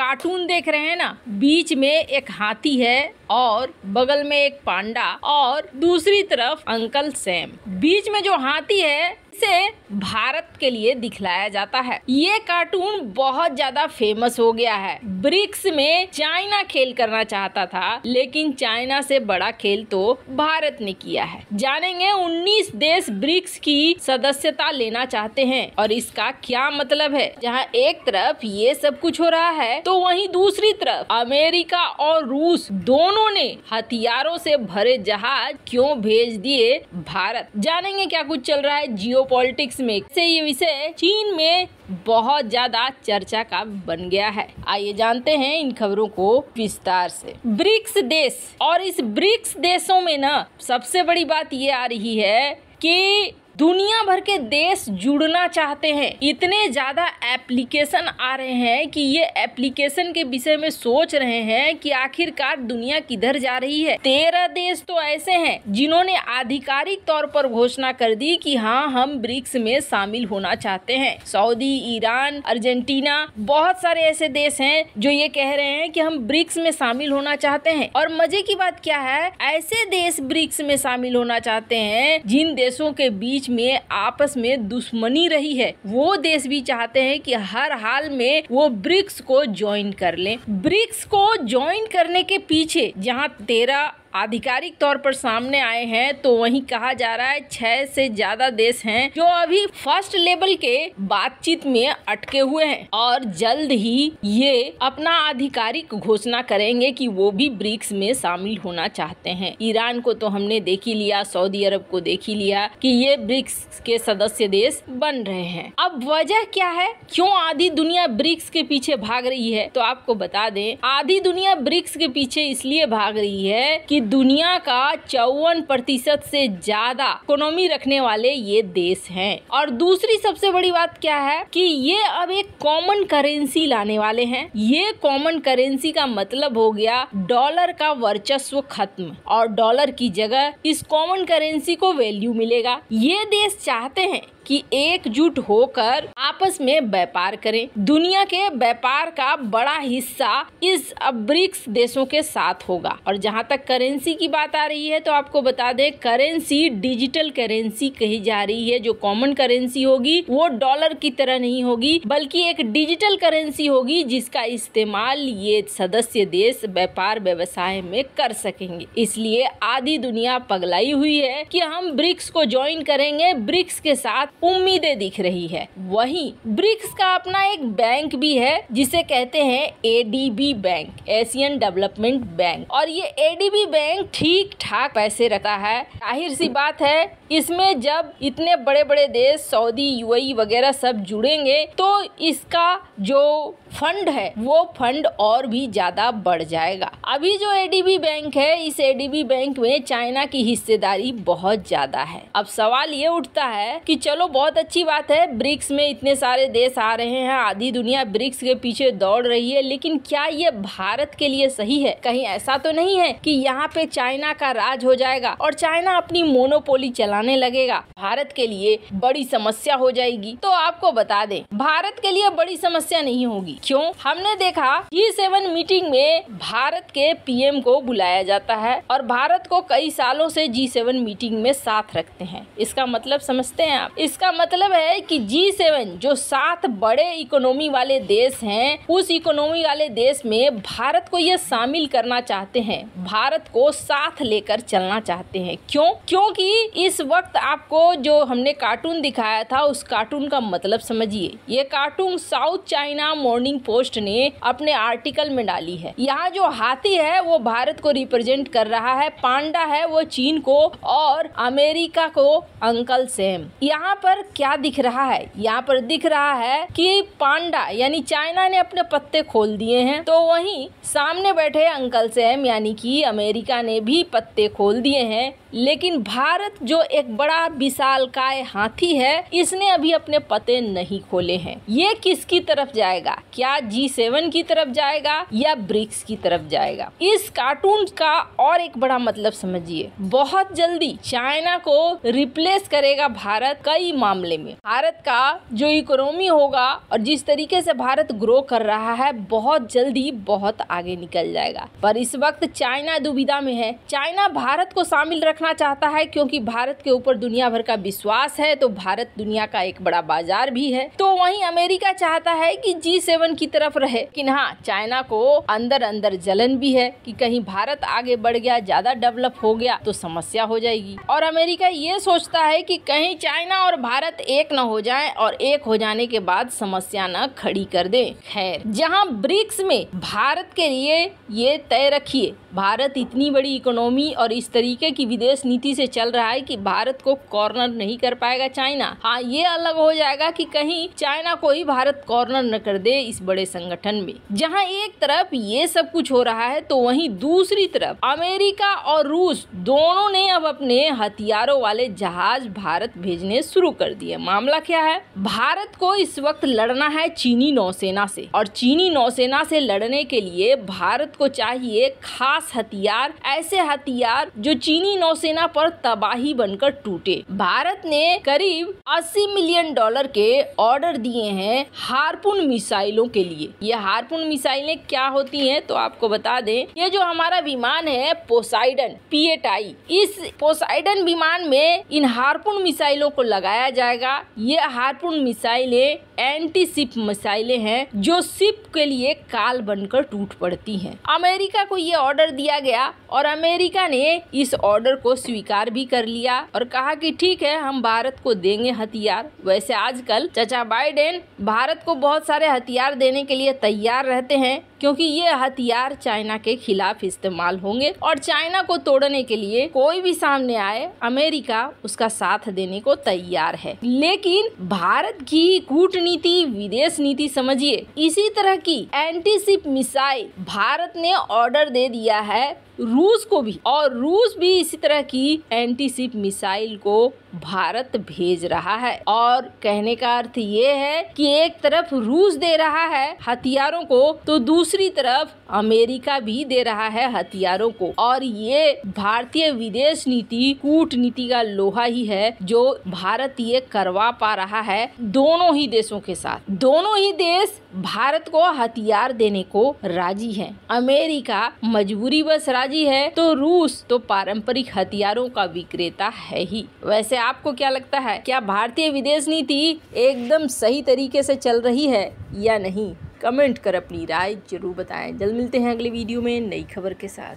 Cartoon देख रहे हैं ना, बीच में एक हाथी है और बगल में एक पांडा और दूसरी तरफ अंकल सैम। बीच में जो हाथी है इसे भारत के लिए दिखलाया जाता है। ये कार्टून बहुत ज्यादा फेमस हो गया है। ब्रिक्स में चाइना खेल करना चाहता था, लेकिन चाइना से बड़ा खेल तो भारत ने किया है। जानेंगे 19 देश ब्रिक्स की सदस्यता लेना चाहते हैं और इसका क्या मतलब है। जहां एक तरफ ये सब कुछ हो रहा है तो वहीं दूसरी तरफ अमेरिका और रूस दोनों ने हथियारों से भरे जहाज क्यों भेज दिए भारत। जानेंगे क्या कुछ चल रहा है जियोपॉलिटिक्स में। से ये विषय चीन में बहुत ज्यादा चर्चा का बन गया है। आइए जानते हैं इन खबरों को विस्तार से। ब्रिक्स देश, और इस ब्रिक्स देशों में ना सबसे बड़ी बात ये आ रही है कि दुनिया भर के देश जुड़ना चाहते हैं। इतने ज्यादा एप्लीकेशन आ रहे हैं कि ये एप्लीकेशन के विषय में सोच रहे हैं कि आखिरकार दुनिया किधर जा रही है। 13 देश तो ऐसे हैं जिन्होंने आधिकारिक तौर पर घोषणा कर दी कि हाँ, हम ब्रिक्स में शामिल होना चाहते हैं। सऊदी, ईरान, अर्जेंटीना, बहुत सारे ऐसे देश हैं जो ये कह रहे हैं कि हम ब्रिक्स में शामिल होना चाहते हैं। और मजे की बात क्या है, ऐसे देश ब्रिक्स में शामिल होना चाहते हैं जिन देशों के बीच में आपस में दुश्मनी रही है। वो देश भी चाहते हैं कि हर हाल में वो ब्रिक्स को ज्वाइन कर लें। ब्रिक्स को ज्वाइन करने के पीछे जहां 13 आधिकारिक तौर पर सामने आए हैं तो वहीं कहा जा रहा है 6 से ज्यादा देश हैं जो अभी फर्स्ट लेवल के बातचीत में अटके हुए हैं और जल्द ही ये अपना आधिकारिक घोषणा करेंगे कि वो भी ब्रिक्स में शामिल होना चाहते हैं। ईरान को तो हमने देख ही लिया, सऊदी अरब को देख ही लिया कि ये ब्रिक्स के सदस्य देश बन रहे हैं। अब वजह क्या है, क्यों आधी दुनिया ब्रिक्स के पीछे भाग रही है, तो आपको बता दें आधी दुनिया ब्रिक्स के पीछे इसलिए भाग रही है कि दुनिया का 54% से ज्यादा इकोनॉमी रखने वाले ये देश हैं। और दूसरी सबसे बड़ी बात क्या है कि ये अब एक कॉमन करेंसी लाने वाले हैं। ये कॉमन करेंसी का मतलब हो गया डॉलर का वर्चस्व खत्म और डॉलर की जगह इस कॉमन करेंसी को वैल्यू मिलेगा। ये देश चाहते हैं कि एकजुट होकर आपस में व्यापार करें। दुनिया के व्यापार का बड़ा हिस्सा इस ब्रिक्स देशों के साथ होगा। और जहां तक करेंसी की बात आ रही है तो आपको बता दें करेंसी डिजिटल करेंसी कही जा रही है। जो कॉमन करेंसी होगी वो डॉलर की तरह नहीं होगी बल्कि एक डिजिटल करेंसी होगी जिसका इस्तेमाल ये सदस्य देश व्यापार व्यवसाय में कर सकेंगे। इसलिए आधी दुनिया पगलाई हुई है कि हम ब्रिक्स को ज्वाइन करेंगे। ब्रिक्स के साथ उम्मीदें दिख रही है। वहीं ब्रिक्स का अपना एक बैंक भी है जिसे कहते हैं ADB bank, Asian development bank. और ये एडीबी बैंक ठीक ठाक पैसे रखता है। जाहिर सी बात है इसमें जब इतने बड़े बड़े देश सऊदी, यूएई वगैरह सब जुड़ेंगे तो इसका जो फंड है वो फंड और भी ज्यादा बढ़ जाएगा। अभी जो एडीबी बैंक है, इस एडीबी बैंक में चाइना की हिस्सेदारी बहुत ज्यादा है। अब सवाल ये उठता है कि चलो बहुत अच्छी बात है, ब्रिक्स में इतने सारे देश आ रहे हैं, आधी दुनिया ब्रिक्स के पीछे दौड़ रही है, लेकिन क्या ये भारत के लिए सही है? कहीं ऐसा तो नहीं है कि यहाँ पे चाइना का राज हो जाएगा और चाइना अपनी मोनोपोली चलाने लगेगा? भारत के लिए बड़ी समस्या हो जाएगी। तो आपको बता दें भारत के लिए बड़ी समस्या नहीं होगी। क्यों? हमने देखा G7 मीटिंग में भारत के पीएम को बुलाया जाता है और भारत को कई सालों से G7 मीटिंग में साथ रखते हैं। इसका मतलब समझते हैं आप? इसका मतलब है कि G7 जो 7 बड़े इकोनॉमी वाले देश हैं, उस इकोनॉमी वाले देश में भारत को ये शामिल करना चाहते हैं, भारत को साथ लेकर चलना चाहते हैं। क्यों? क्योंकि इस वक्त आपको जो हमने कार्टून दिखाया था उस कार्टून का मतलब समझिए। ये cartoon south China morning post ने अपने आर्टिकल में डाली है। यहाँ जो हाथी है वो भारत को रिप्रेजेंट कर रहा है, पांडा है वो चीन को और अमेरिका को अंकल सैम। यहाँ पर क्या दिख रहा है? यहाँ पर दिख रहा है कि पांडा यानी चाइना ने अपने पत्ते खोल दिए हैं, तो वहीं सामने बैठे अंकल सैम यानी कि अमेरिका ने भी पत्ते खोल दिए हैं। लेकिन भारत जो एक बड़ा विशालकाय हाथी है, इसने अभी अपने पत्ते नहीं खोले हैं। ये किसकी तरफ जाएगा? क्या G7 की तरफ जाएगा या ब्रिक्स की तरफ जाएगा? इस कार्टून का और एक बड़ा मतलब समझिए, बहुत जल्दी चाइना को रिप्लेस करेगा भारत कई कई मामले में भारत का जो इकोनॉमी होगा और जिस तरीके से भारत ग्रो कर रहा है, बहुत जल्दी बहुत आगे निकल जाएगा। पर इस वक्त चाइना दुविधा में है। चाइना भारत को शामिल रखना चाहता है क्योंकि भारत के ऊपर दुनिया भर का विश्वास है, तो भारत दुनिया का एक बड़ा बाजार भी है। तो वहीं अमेरिका चाहता है कि G7 की तरफ रहे, लेकिन हाँ, चाइना को अंदर अंदर जलन भी है कि कहीं भारत आगे बढ़ गया, ज्यादा डेवलप हो गया तो समस्या हो जाएगी। और अमेरिका ये सोचता है कि कहीं चाइना और भारत एक न हो जाए और एक हो जाने के बाद समस्या न खड़ी कर दे। खैर, जहां ब्रिक्स में भारत के लिए ये तय रखिए, भारत इतनी बड़ी इकोनॉमी और इस तरीके की विदेश नीति से चल रहा है कि भारत को कॉर्नर नहीं कर पाएगा चाइना। हाँ, ये अलग हो जाएगा कि कहीं चाइना को ही भारत कॉर्नर न कर दे इस बड़े संगठन में। जहां एक तरफ ये सब कुछ हो रहा है, तो वहीं दूसरी तरफ अमेरिका और रूस दोनों ने अब अपने हथियारों वाले जहाज भारत भेजने शुरू कर दिए। मामला क्या है? भारत को इस वक्त लड़ना है चीनी नौसेना से, और चीनी नौसेना से लड़ने के लिए भारत को चाहिए खास हथियार, ऐसे हथियार जो चीनी नौसेना पर तबाही बनकर टूटे। भारत ने करीब $80 मिलियन के ऑर्डर दिए हैं हार्पून मिसाइलों के लिए। ये हार्पून मिसाइलें क्या होती हैं तो आपको बता दें, ये जो हमारा विमान है पोसाइडन P-8I, इस पोसाइडन विमान में इन हार्पून मिसाइलों को लगाया जाएगा। ये हार्पून मिसाइलें एंटी शिप मिसाइलें हैं जो शिप के लिए काल बनकर टूट पड़ती हैं। अमेरिका को ये ऑर्डर दिया गया और अमेरिका ने इस ऑर्डर को स्वीकार भी कर लिया और कहा कि ठीक है, हम भारत को देंगे हथियार। वैसे आजकल चाचा बाइडेन भारत को बहुत सारे हथियार देने के लिए तैयार रहते हैं, क्योंकि ये हथियार चाइना के खिलाफ इस्तेमाल होंगे और चाइना को तोड़ने के लिए कोई भी सामने आए, अमेरिका उसका साथ देने को तैयार है। लेकिन भारत की कूटनीति, विदेश नीति समझिए, इसी तरह की एंटी शिप मिसाइल भारत ने ऑर्डर दे दिया है रूस को भी, और रूस भी इसी तरह की एंटी शिप मिसाइल को भारत भेज रहा है। और कहने का अर्थ ये है कि एक तरफ रूस दे रहा है हथियारों को, तो दूसरी तरफ अमेरिका भी दे रहा है हथियारों को। और ये भारतीय विदेश नीति, कूटनीति का लोहा ही है जो भारत ये करवा पा रहा है दोनों ही देशों के साथ। दोनों ही देश भारत को हथियार देने को राजी है। अमेरिका मजबूरी बस राजी है, तो रूस तो पारंपरिक हथियारों का विक्रेता है ही। वैसे आपको क्या लगता है, क्या भारतीय विदेश नीति एकदम सही तरीके से चल रही है या नहीं? कमेंट कर अपनी राय जरूर बताएं। जल्द मिलते हैं अगले वीडियो में नई खबर के साथ।